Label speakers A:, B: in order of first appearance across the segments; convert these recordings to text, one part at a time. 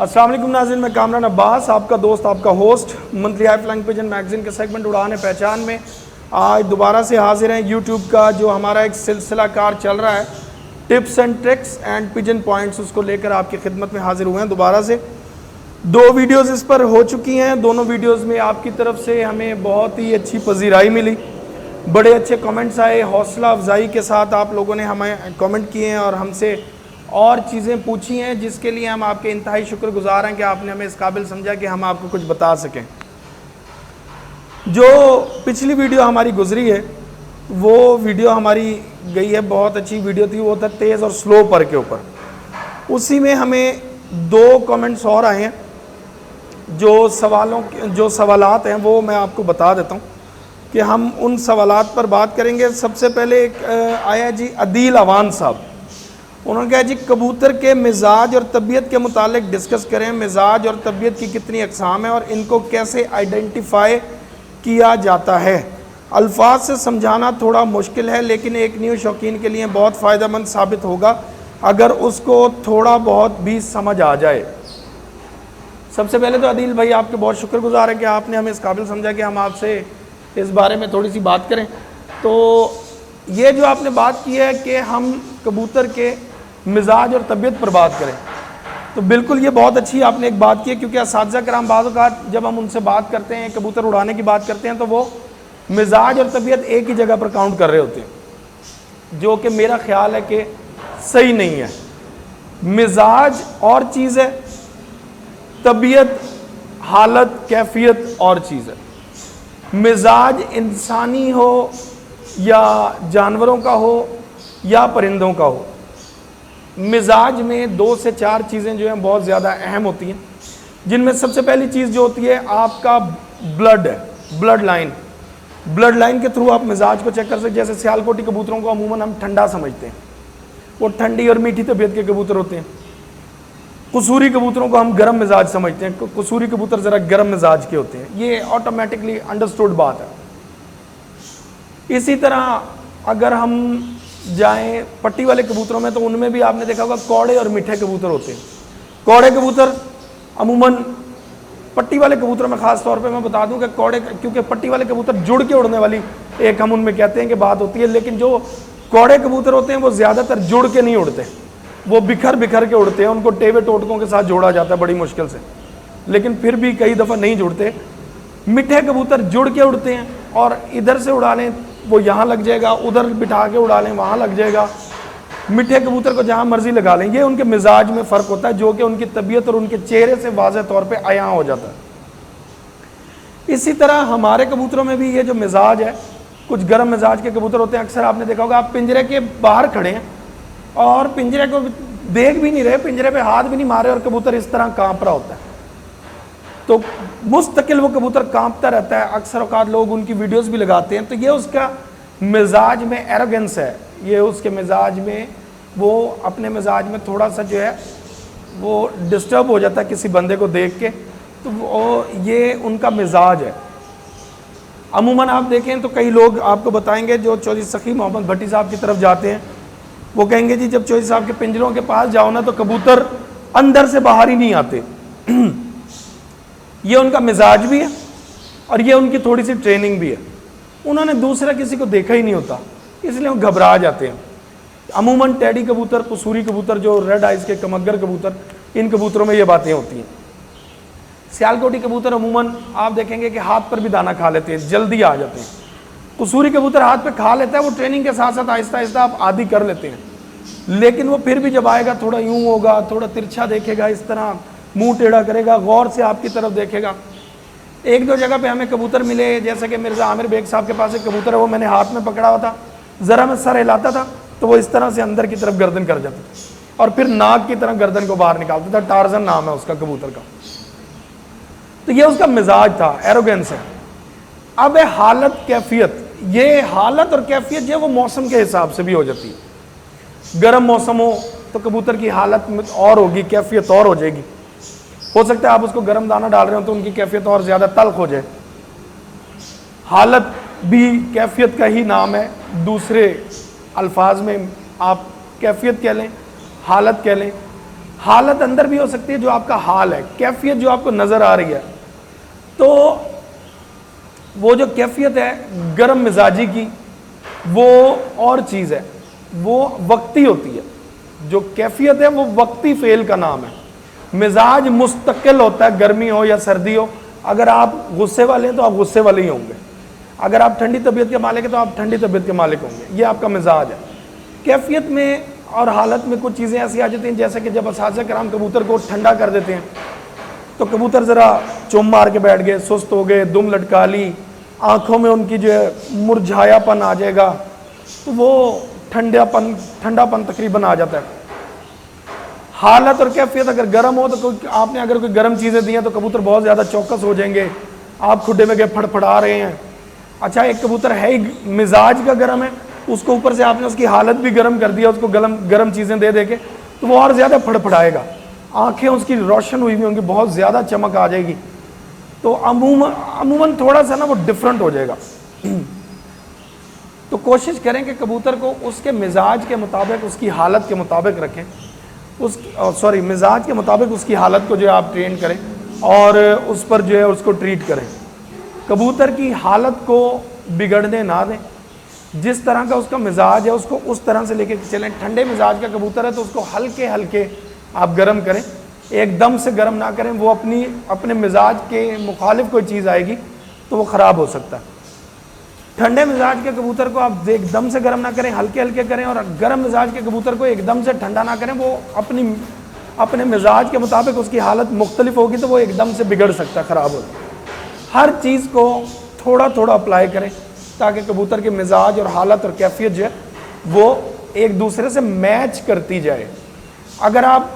A: السلام علیکم ناظرین، میں کامران عباس، آپ کا دوست، آپ کا host, monthly high flying Pigeon magazine کے سیگمنٹ اڑان پہچان میں آج دوبارہ سے حاضر ہیں۔ یوٹیوب کا جو ہمارا ایک سلسلہ کار چل رہا ہے، tips and tricks and pigeon points, اس کو لے کر آپ کی خدمت میں حاضر ہوئے ہیں دوبارہ سے۔ 2 ویڈیوز اس پر ہو چکی ہیں، دونوں ویڈیوز میں آپ کی طرف سے ہمیں بہت ہی اچھی پذیرائی ملی، بڑے اچھے کمنٹس آئے، حوصلہ افزائی کے ساتھ آپ لوگوں نے ہمیں کمنٹ کیے ہیں اور ہم سے اور چیزیں پوچھی ہیں، جس کے لیے ہم آپ کے انتہائی شکر گزار ہیں کہ آپ نے ہمیں اس قابل سمجھا کہ ہم آپ کو کچھ بتا سکیں۔ جو پچھلی ویڈیو ہماری گزری ہے، وہ ویڈیو ہماری گئی ہے، بہت اچھی ویڈیو تھی، وہ تھا تیز اور سلو پر کے اوپر۔ اسی میں ہمیں 2 کمنٹس اور آئے ہیں، جو سوالات ہیں وہ میں آپ کو بتا دیتا ہوں کہ ہم ان سوالات پر بات کریں گے۔ سب سے پہلے ایک آیا جی عدیل اوان صاحب، انہوں نے کہا جی کبوتر کے مزاج اور طبیعت کے متعلق ڈسکس کریں، مزاج اور طبیعت کی کتنی اقسام ہیں اور ان کو کیسے آئیڈینٹیفائی کیا جاتا ہے۔ الفاظ سے سمجھانا تھوڑا مشکل ہے، لیکن ایک نیو شوقین کے لیے بہت فائدہ مند ثابت ہوگا اگر اس کو تھوڑا بہت بھی سمجھ آ جائے۔ سب سے پہلے تو عدیل بھائی آپ کے بہت شکر گزار ہیں کہ آپ نے ہمیں اس قابل سمجھا کہ ہم آپ سے اس بارے میں تھوڑی سی بات کریں۔ تو یہ جو آپ نے بات کی ہے کہ ہم کبوتر کے مزاج اور طبیعت پر بات کریں، تو بالکل یہ بہت اچھی آپ نے ایک بات کی ہے، کیونکہ اساتذہ کرام بعض اوقات جب ہم ان سے بات کرتے ہیں، کبوتر اڑانے کی بات کرتے ہیں، تو وہ مزاج اور طبیعت ایک ہی جگہ پر کاؤنٹ کر رہے ہوتے ہیں، جو کہ میرا خیال ہے کہ صحیح نہیں ہے۔ مزاج اور چیز ہے، طبیعت، حالت، کیفیت اور چیز ہے۔ مزاج انسانی ہو یا جانوروں کا ہو یا پرندوں کا ہو، مزاج میں 2 سے 4 چیزیں جو ہیں بہت زیادہ اہم ہوتی ہیں، جن میں سب سے پہلی چیز جو ہوتی ہے آپ کا بلڈ ہے، بلڈ لائن۔ بلڈ لائن کے تھرو آپ مزاج کو چیک کر سکتے۔ جیسے سیالکوٹی کبوتروں کو عموماً ہم ٹھنڈا سمجھتے ہیں، وہ ٹھنڈی اور میٹھی طبیعت کے کبوتر ہوتے ہیں۔ قصوری کبوتروں کو ہم گرم مزاج سمجھتے ہیں، قصوری کبوتر ذرا گرم مزاج کے ہوتے ہیں، یہ آٹومیٹکلی انڈرسٹوڈ بات ہے۔ اسی طرح اگر ہم جائیں پٹی والے کبوتروں میں، تو ان میں بھی آپ نے دیکھا ہوگا کوڑے اور میٹھے کبوتر ہوتے ہیں۔ کوڑے کبوتر عموماً پٹی والے کبوتروں میں خاص طور پہ میں بتا دوں کہ کیونکہ پٹی والے کبوتر جڑ کے اڑنے والی ایک ہم ان میں کہتے ہیں کہ بات ہوتی ہے، لیکن جو کوڑے کبوتر ہوتے ہیں وہ زیادہ تر جڑ کے نہیں اڑتے، وہ بکھر کے اڑتے ہیں، ان کو ٹیوے ٹوٹکوں کے ساتھ جوڑا جاتا ہے بڑی مشکل سے، لیکن پھر بھی کئی دفعہ نہیں جڑتے۔ میٹھے کبوتر جڑ کے اڑتے ہیں، اور ادھر سے اڑا لیں وہ یہاں لگ جائے گا، ادھر بٹھا کے اڑا لیں وہاں لگ جائے گا۔ میٹھے کبوتر کو جہاں مرضی لگا لیں، یہ ان کے مزاج میں فرق ہوتا ہے، جو کہ ان کی طبیعت اور ان کے چہرے سے واضح طور پہ عیاں ہو جاتا ہے۔ اسی طرح ہمارے کبوتروں میں بھی یہ جو مزاج ہے، کچھ گرم مزاج کے کبوتر ہوتے ہیں۔ اکثر آپ نے دیکھا ہوگا آپ پنجرے کے باہر کھڑے ہیں اور پنجرے کو دیکھ بھی نہیں رہے، پنجرے پہ ہاتھ بھی نہیں مارے، اور کبوتر اس طرح کانپ رہا ہوتا ہے، تو مستقل وہ کبوتر کانپتا رہتا ہے۔ اکثر اوقات لوگ ان کی ویڈیوز بھی لگاتے ہیں، تو یہ اس کا مزاج میں ایروگنس ہے، یہ اس کے مزاج میں، وہ اپنے مزاج میں تھوڑا سا جو ہے وہ ڈسٹرب ہو جاتا ہے کسی بندے کو دیکھ کے، تو وہ یہ ان کا مزاج ہے۔ عموماً آپ دیکھیں تو کئی لوگ آپ کو بتائیں گے، جو چودھری سخی محمد بھٹی صاحب کی طرف جاتے ہیں، وہ کہیں گے جی جب چودھری صاحب کے پنجروں کے پاس جاؤ نا تو کبوتر اندر سے باہر ہی نہیں آتے۔ یہ ان کا مزاج بھی ہے اور یہ ان کی تھوڑی سی ٹریننگ بھی ہے، انہوں نے دوسرا کسی کو دیکھا ہی نہیں ہوتا، اس لیے وہ گھبرا جاتے ہیں۔ عموماً ٹیڈی کبوتر، قصوری کبوتر، جو ریڈ آئز کے کمگر کبوتر، ان کبوتروں میں یہ باتیں ہوتی ہیں۔ سیالکوٹی کبوتر عموماً آپ دیکھیں گے کہ ہاتھ پر بھی دانہ کھا لیتے ہیں، جلدی آ جاتے ہیں۔ قصوری کبوتر ہاتھ پہ کھا لیتا ہے، وہ ٹریننگ کے ساتھ ساتھ آہستہ آہستہ آپ عادی کر لیتے ہیں، لیکن وہ پھر بھی جب آئے گا تھوڑا یوں ہوگا، تھوڑا ترچھا دیکھے گا، اس طرح منہ ٹیڑھا کرے گا، غور سے آپ کی طرف دیکھے گا۔ 1-2 جگہ پہ ہمیں کبوتر ملے، جیسا کہ مرزا عامر بیگ صاحب کے پاس ایک کبوتر ہے، وہ میں نے ہاتھ میں پکڑا ہوا تھا، ذرا میں سر ہلاتا تھا تو وہ اس طرح سے اندر کی طرف گردن کر جاتا تھا اور پھر ناک کی طرح گردن کو باہر نکالتا تھا۔ ٹارزن نام ہے اس کا کبوتر کا۔ تو یہ اس کا مزاج تھا، ایروگنس ہے۔ اب ہے حالت کیفیت، یہ حالت اور کیفیت جو ہے وہ موسم کے حساب سے بھی ہو جاتی ہے۔ گرم موسم ہو تو کبوتر کی حالت اور ہوگی، کیفیت اور ہو جائے گی۔ ہو سکتا ہے آپ اس کو گرم دانہ ڈال رہے ہوں تو ان کی کیفیت اور زیادہ تلخ ہو جائے۔ حالت بھی کیفیت کا ہی نام ہے، دوسرے الفاظ میں آپ کیفیت کہہ لیں، حالت کہہ لیں۔ حالت اندر بھی ہو سکتی ہے جو آپ کا حال ہے، کیفیت جو آپ کو نظر آ رہی ہے. تو وہ جو کیفیت ہے گرم مزاجی کی وہ اور چیز ہے، وہ وقتی ہوتی ہے. جو کیفیت ہے وہ وقتی فعل کا نام ہے. مزاج مستقل ہوتا ہے، گرمی ہو یا سردی ہو. اگر آپ غصے والے ہیں تو آپ غصے والے ہی ہوں گے، اگر آپ ٹھنڈی طبیعت کے مالک ہیں تو آپ ٹھنڈی طبیعت کے مالک ہوں گے. یہ آپ کا مزاج ہے. کیفیت میں اور حالت میں کچھ چیزیں ایسی آ جاتی ہیں، جیسے کہ جب اساتذہ کرام کبوتر کو ٹھنڈا کر دیتے ہیں تو کبوتر ذرا چوم مار کے بیٹھ گئے، سست ہو گئے، دم لٹکا لی، آنکھوں میں ان کی جو ہے مرجھایا پن آ جائے گا، تو وہ ٹھنڈا پن تقریباً آ جاتا ہے. حالت اور کیفیت اگر گرم ہو تو آپ نے اگر کوئی گرم چیزیں دی ہیں تو کبوتر بہت زیادہ چوکس ہو جائیں گے، آپ کھڈے میں گئے پھڑ پھڑا رہے ہیں. اچھا ایک کبوتر ہے ہی مزاج کا گرم ہے، اس کو اوپر سے آپ نے اس کی حالت بھی گرم کر دیا، اس کو گرم چیزیں دے دے کے، تو وہ اور زیادہ پھڑ پھڑائے گا، آنکھیں اس کی روشن ہوئی ہوں گی، بہت زیادہ چمک آ جائے گی. تو عموماً تھوڑا سا نا وہ ڈفرنٹ ہو جائے گا. تو کوشش کریں کہ کبوتر کو اس کے مزاج کے مطابق، اس کی حالت کے مطابق رکھیں، مزاج کے مطابق اس کی حالت کو جو ہے آپ ٹرین کریں اور اس پر جو ہے اس کو ٹریٹ کریں. کبوتر کی حالت کو بگڑنے نہ دیں. جس طرح کا اس کا مزاج ہے اس کو اس طرح سے لے کے چلیں. ٹھنڈے مزاج کا کبوتر ہے تو اس کو ہلکے ہلکے آپ گرم کریں، ایک دم سے گرم نہ کریں. وہ اپنے مزاج کے مخالف کوئی چیز آئے گی تو وہ خراب ہو سکتا ہے. ٹھنڈے مزاج کے کبوتر کو آپ ایک دم سے گرم نہ کریں، ہلکے ہلکے کریں. اور گرم مزاج کے کبوتر کو ایک دم سے ٹھنڈا نہ کریں. وہ اپنے مزاج کے مطابق اس کی حالت مختلف ہوگی تو وہ ایک دم سے بگڑ سکتا ہے، خراب ہوتا ہے. ہر چیز کو تھوڑا تھوڑا اپلائی کریں تاکہ کبوتر کے مزاج اور حالت اور کیفیت جو ہے وہ ایک دوسرے سے میچ کرتی جائے. اگر آپ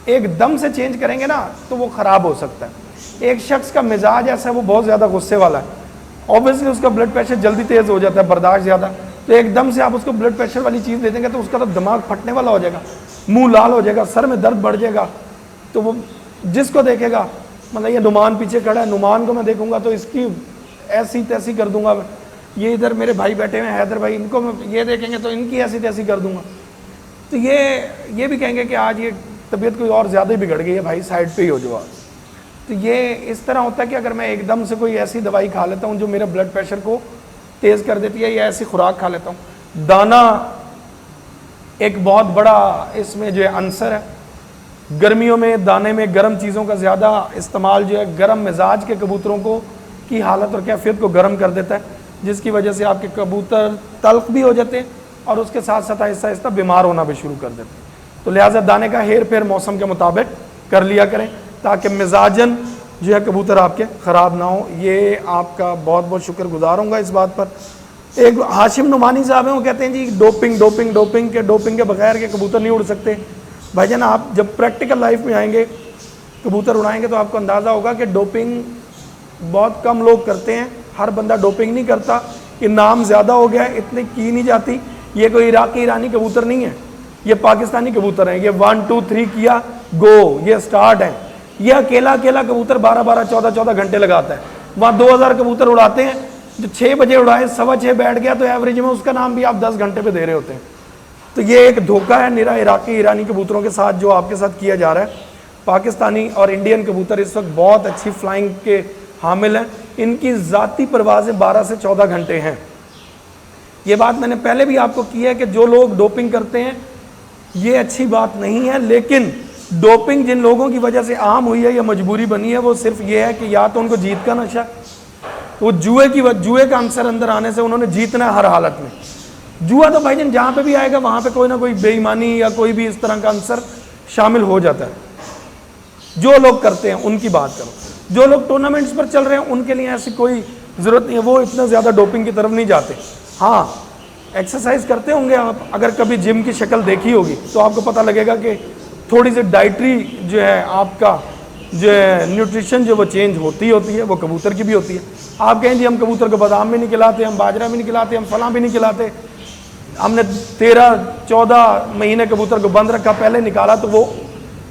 A: ایک دم سے چینج کریں گے نا تو وہ خراب ہو سکتا ہے. ایک شخص کا مزاج ایسا ہے وہ بہت زیادہ غصے والا ہے، اوبویسلی اس کا بلڈ پریشر جلدی تیز ہو جاتا ہے، برداشت زیادہ. تو ایک دم سے آپ اس کو بلڈ پریشر والی چیز دے دیں گے تو اس کا تو دماغ پھٹنے والا ہو جائے گا، منہ لال ہو جائے گا، سر میں درد بڑھ جائے گا. تو وہ جس کو دیکھے گا، مطلب یہ نعمان پیچھے کھڑا ہے، نعمان کو میں دیکھوں گا تو اس کی ایسی تیسی کر دوں گا. یہ ادھر میرے بھائی بیٹھے ہوئے ہیں حیدر بھائی، ان کو میں یہ دیکھیں گے تو ان کی ایسی تیسی کر دوں گا. تو یہ بھی کہیں گے کہ آج یہ طبیعت کوئی اور زیادہ ہی بگڑ گئی ہے بھائی، سائڈ پہ ہی ہو جو. تو یہ اس طرح ہوتا ہے کہ اگر میں ایک دم سے کوئی ایسی دوائی کھا لیتا ہوں جو میرے بلڈ پریشر کو تیز کر دیتی ہے، یا ایسی خوراک کھا لیتا ہوں. دانہ ایک بہت بڑا اس میں جو ہے عنصر ہے. گرمیوں میں دانے میں گرم چیزوں کا زیادہ استعمال جو ہے گرم مزاج کے کبوتروں کو کی حالت اور کیفیت کو گرم کر دیتا ہے، جس کی وجہ سے آپ کے کبوتر تلخ بھی ہو جاتے ہیں اور اس کے ساتھ ساتھ آہستہ آہستہ بیمار ہونا بھی شروع کر دیتے ہیں. تو لہٰذا دانے کا ہیر پھیر موسم کے مطابق کر لیا کریں تاکہ مزاجن جو ہے کبوتر آپ کے خراب نہ ہو. یہ آپ کا بہت بہت شکر گزار ہوں گا اس بات پر. ایک ہاشم نعمانی صاحب ہیں، وہ کہتے ہیں جی ڈوپنگ کے بغیر کے کبوتر نہیں اڑ سکتے. بھائی جان آپ جب پریکٹیکل لائف میں آئیں گے، کبوتر اڑائیں گے تو آپ کو اندازہ ہوگا کہ ڈوپنگ بہت کم لوگ کرتے ہیں. ہر بندہ ڈوپنگ نہیں کرتا. یہ نام زیادہ ہو گیا ہے، اتنے کی نہیں جاتی. یہ کوئی عراقی ایرانی کبوتر نہیں ہے، یہ پاکستانی کبوتر ہیں. یہ 1 2 3 کیا گو، یہ سٹارٹ ہے. یہ اکیلا کبوتر 12 14 گھنٹے لگاتا ہے. وہاں 2000 کبوتر اڑاتے ہیں، جو 6 بجے اڑائے 6:15 بیٹھ گیا تو ایوریج میں اس کا نام بھی آپ 10 گھنٹے پہ دے رہے ہوتے ہیں. تو یہ ایک دھوکہ ہے نرا عراقی ایرانی کبوتروں کے ساتھ جو آپ کے ساتھ کیا جا رہا ہے. پاکستانی اور انڈین کبوتر اس وقت بہت اچھی فلائنگ کے حامل ہیں. ان کی ذاتی پروازیں 12 سے 14 گھنٹے ہیں. یہ بات میں نے پہلے بھی آپ کو کی ہے کہ جو لوگ ڈوپنگ کرتے ہیں یہ اچھی بات نہیں ہے، لیکن ڈوپنگ جن لوگوں کی وجہ سے عام ہوئی ہے یا مجبوری بنی ہے وہ صرف یہ ہے کہ یا تو ان کو جیت کا نشہ، وہ جوئے کا عنصر اندر آنے سے انہوں نے جیتنا ہے ہر حالت میں. جوا تو بھائی جان جہاں پہ بھی آئے گا وہاں پہ کوئی نہ کوئی بے ایمانی یا کوئی بھی اس طرح کا عنصر شامل ہو جاتا ہے. جو لوگ کرتے ہیں ان کی بات کرو. جو لوگ ٹورنامنٹس پر چل رہے ہیں ان کے لیے ایسی کوئی ضرورت نہیں ہے، وہ اتنا زیادہ ڈوپنگ کی طرف نہیں جاتے. ہاں ایکسرسائز کرتے ہوں گے آپ، اگر کبھی جم کی شکل دیکھی ہوگی تو آپ کو پتہ لگے گا کہ تھوڑی سی ڈائٹری جو ہے آپ کا جو ہے نیوٹریشن جو وہ چینج ہوتی ہے، وہ کبوتر کی بھی ہوتی ہے. آپ کہیں جی ہم کبوتر کو بادام بھی نہیں کھلاتے، ہم باجرہ بھی نہیں کھلاتے، ہم فلاں بھی نہیں کھلاتے، ہم نے 13-14 مہینے کبوتر کو بند رکھا، پہلے نکالا تو وہ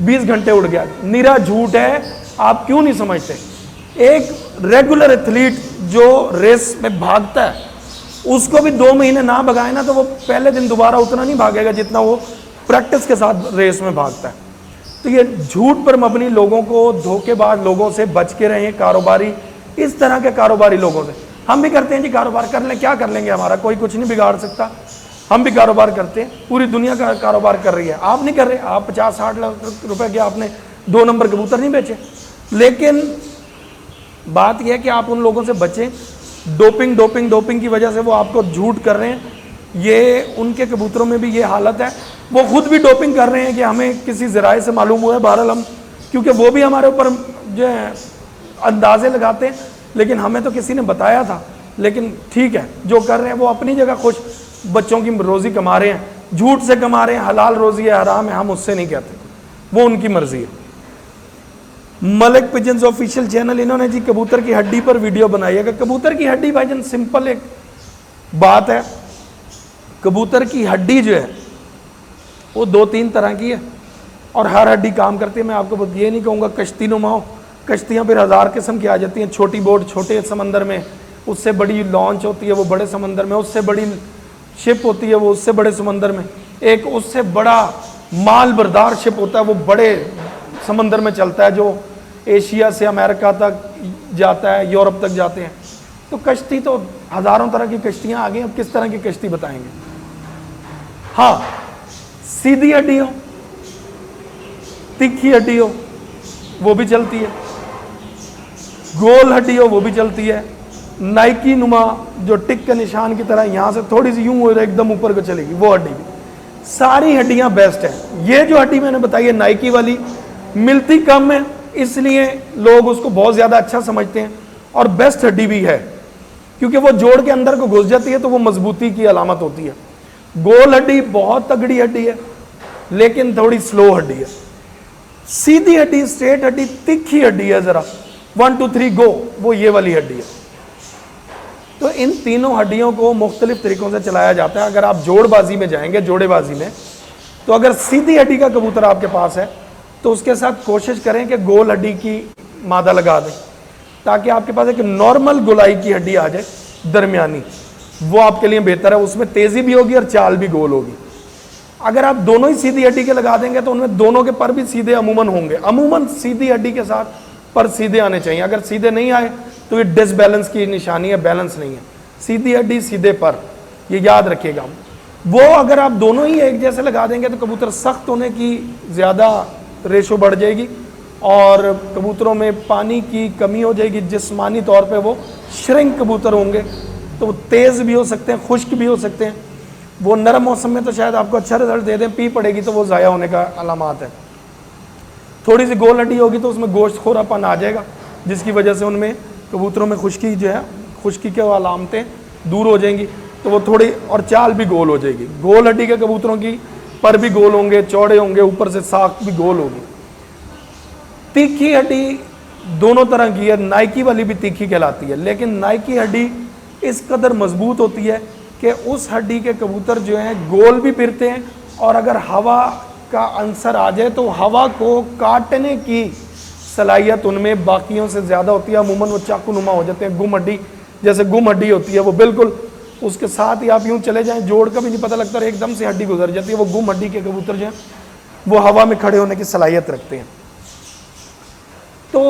A: 20 گھنٹے اڑ گیا. نرا جھوٹ ہے. آپ کیوں نہیں سمجھتے؟ ایک ریگولر ایتھلیٹ جو ریس میں بھاگتا ہے اس کو بھی 2 مہینے نہ بھگائے نا تو وہ پہلے دن دوبارہ اتنا نہیں بھاگے گا جتنا وہ پریکٹس کے ساتھ ریس میں بھاگتا ہے. تو یہ جھوٹ پر مبنی لوگوں کو، دھوکے باز لوگوں سے بچ کے رہیں، کاروباری اس طرح کے کاروباری لوگوں سے۔ ہم بھی کرتے ہیں جی کاروبار، کر لیں، کیا کر لیں گے، ہمارا کوئی کچھ نہیں بگاڑ سکتا، ہم بھی کاروبار کرتے ہیں، پوری دنیا کا کاروبار کر رہی ہے، آپ نہیں کر رہے، آپ 50-60 لاکھ روپے کے آپ نے 2 نمبر کبوتر نہیں بیچے۔ لیکن بات یہ ہے کہ آپ ان لوگوں سے بچیں، ڈوپنگ کی وجہ سے وہ آپ کو جھوٹ کر رہے ہیں، یہ ان کے کبوتروں میں بھی یہ حالت ہے، وہ خود بھی ڈوپنگ کر رہے ہیں کہ ہمیں کسی ذرائع سے معلوم ہوا ہے، بہرحال ہم، کیونکہ وہ بھی ہمارے اوپر جو ہے اندازے لگاتے ہیں، لیکن ہمیں تو کسی نے بتایا تھا، لیکن ٹھیک ہے جو کر رہے ہیں وہ اپنی جگہ خوش، بچوں کی روزی کما رہے ہیں، جھوٹ سے کما رہے ہیں، حلال روزی ہے حرام ہے ہم اس سے نہیں کہتے، وہ ان کی مرضی ہے۔ ملک پجنز آفیشیل چینل، انہوں نے جی کبوتر کی ہڈی پر ویڈیو بنائی ہے کہ کبوتر کی ہڈی بھائی جان سمپل ایک بات ہے، کبوتر کی ہڈی جو ہے وہ 2-3 طرح کی ہے اور ہر ہڈی کام کرتی ہے۔ میں آپ کو یہ نہیں کہوں گا کشتی نما ہو، کشتیاں پھر 1000 قسم کی آ جاتی ہیں، چھوٹی بوٹ چھوٹے سمندر میں، اس سے بڑی لانچ ہوتی ہے وہ بڑے سمندر میں، اس سے بڑی شپ ہوتی ہے وہ اس سے بڑے سمندر میں، ایک اس سے بڑا مال بردار شپ ہوتا ہے وہ بڑے سمندر میں چلتا ہے جو ایشیا سے امریکہ تک جاتا ہے، یورپ تک جاتے ہیں۔ تو کشتی تو ہزاروں طرح کی کشتیاں آ گئی، اب کس طرح کی کشتی بتائیں گے۔ ہاں سیدھی ہڈی ہو، تکھی ہڈی ہو وہ بھی چلتی ہے، گول ہڈی ہو وہ بھی چلتی ہے، نائکی نما جو ٹک کے نشان کی طرح یہاں سے تھوڑی سی یوں ہو ایک دم اوپر کو چلے گی، وہ ہڈی بھی، ساری ہڈیاں بیسٹ ہیں۔ یہ جو ہڈی میں نے بتائی ہے نائکی والی، ملتی کم ہے اس لیے لوگ اس کو بہت زیادہ اچھا سمجھتے ہیں، اور بیسٹ ہڈی بھی ہے کیونکہ وہ جوڑ کے اندر کو گھس جاتی ہے تو وہ مضبوطی کی علامت ہوتی ہے۔ گول ہڈی بہت تگڑی ہڈی ہے لیکن تھوڑی سلو ہڈی ہے، سیدھی ہڈی، اسٹریٹ ہڈی، تکھی ہڈی ہے، ذرا 1 2 3 گو، وہ یہ والی ہڈی ہے۔ تو ان تینوں ہڈیوں کو مختلف طریقوں سے چلایا جاتا ہے۔ اگر آپ جوڑ بازی میں جائیں گے، جوڑے بازی میں، تو اگر سیدھی ہڈی کا کبوتر آپ کے پاس ہے تو اس کے ساتھ کوشش کریں کہ گول ہڈی کی مادہ لگا دیں تاکہ آپ کے پاس ایک نارمل گولائی کی ہڈی آ جائے درمیانی، وہ آپ کے لیے بہتر ہے، اس میں تیزی بھی ہوگی اور چال بھی گول ہوگی۔ اگر آپ دونوں ہی سیدھی ہڈی کے لگا دیں گے تو ان میں دونوں کے پر بھی سیدھے عموماً ہوں گے، عموماً سیدھی ہڈی کے ساتھ پر سیدھے آنے چاہیے، اگر سیدھے نہیں آئے تو یہ ڈس بیلنس کی نشانی ہے، بیلنس نہیں ہے۔ سیدھی ہڈی سیدھے پر، یہ یاد رکھیے گا۔ وہ اگر آپ دونوں ہی ایک جیسے لگا دیں گے تو کبوتر سخت ہونے کی زیادہ ریشو بڑھ جائے گی اور کبوتروں میں پانی کی کمی ہو جائے گی، جسمانی طور پہ وہ شرنک کبوتر ہوں گے، تو وہ تیز بھی ہو سکتے ہیں، خشک بھی ہو سکتے ہیں۔ وہ نرم موسم میں تو شاید آپ کو اچھا رزلٹ دے دیں، پی پڑے گی تو وہ ضائع ہونے کا علامات ہے۔ تھوڑی سی گول ہڈی ہوگی تو اس میں گوشت خورا پن آ جائے گا جس کی وجہ سے ان میں کبوتروں میں خشکی جو ہے، خشکی کے علامتیں دور ہو جائیں گی، تو وہ تھوڑی اور چال بھی گول ہو جائے گی۔ گول ہڈی کے کبوتروں کی پر بھی گول ہوں گے، چوڑے ہوں گے، اوپر سے ساکھ بھی گول ہوگی۔ تیکھی ہڈی دونوں طرح کی ہے، نائکی والی بھی تیکھی کہلاتی ہے، لیکن نائکی ہڈی اس قدر مضبوط ہوتی ہے کہ اس ہڈی کے کبوتر جو ہیں گول بھی پھرتے ہیں، اور اگر ہوا کا عنصر آ جائے تو ہوا کو کاٹنے کی صلاحیت ان میں باقیوں سے زیادہ ہوتی ہے، عموماً وہ چاقو نما ہو جاتے ہیں۔ گم ہڈی جیسے گم ہڈی ہوتی ہے وہ بالکل اس کے ساتھ ہی آپ یوں چلے جائیں، جوڑ کا بھی نہیں پتہ لگتا اور ایک دم سے ہڈی گزر جاتی ہے۔ وہ گم ہڈی کے کبوتر جو ہیں وہ ہوا میں کھڑے ہونے کی صلاحیت رکھتے ہیں۔ تو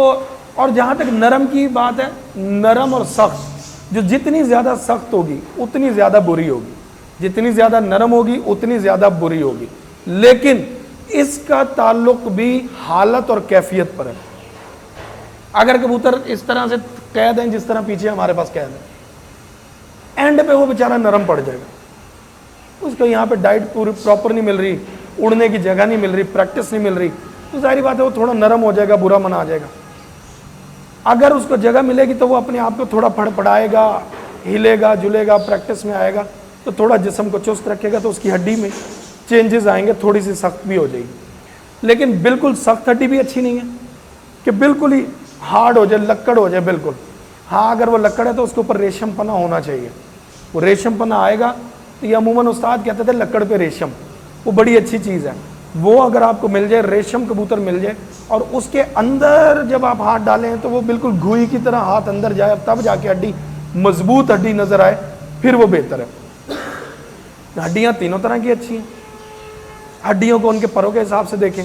A: اور جہاں تک نرم کی بات ہے، نرم اور سخت، جو جتنی زیادہ سخت ہوگی اتنی زیادہ بری ہوگی، جتنی زیادہ نرم ہوگی اتنی زیادہ بری ہوگی، لیکن اس کا تعلق بھی حالت اور کیفیت پر ہے۔ اگر کبوتر اس طرح سے قید ہیں جس طرح پیچھے ہمارے پاس قید ہے، اینڈ پہ وہ بیچارہ نرم پڑ جائے گا، اس کو یہاں پہ ڈائٹ پوری پراپر نہیں مل رہی، اڑنے کی جگہ نہیں مل رہی، پریکٹس نہیں مل رہی، تو ظاہری بات ہے وہ تھوڑا نرم ہو جائے گا، برا من آ جائے گا۔ اگر اس کو جگہ ملے گی تو وہ اپنے آپ کو تھوڑا پڑائے گا، ہلے گا، جلے گا، پریکٹس میں آئے گا تو تھوڑا جسم کو چست رکھے گا تو اس کی ہڈی میں چینجز آئیں گے، تھوڑی سی سخت بھی ہو جائے گی۔ لیکن بالکل سخت ہڈی بھی اچھی نہیں ہے کہ بالکل ہی ہارڈ ہو جائے، لکڑ ہو جائے بالکل۔ ہاں اگر وہ لکڑ ہے تو اس کے اوپر ریشم پنا ہونا چاہیے، وہ ریشم پنا آئے گا تو یہ عموماً استاد کہتے تھے لکڑ پہ ریشم، وہ بڑی اچھی چیز ہے۔ وہ اگر آپ کو مل جائے، ریشم کبوتر مل جائے، اور اس کے اندر جب آپ ہاتھ ڈالیں تو وہ بالکل گھوئی کی طرح ہاتھ اندر جائے، تب جا کے ہڈی مضبوط ہڈی نظر آئے، پھر وہ بہتر ہے۔ ہڈیاں تینوں طرح کی اچھی ہیں، ہڈیوں کو ان کے پروں کے حساب سے دیکھیں۔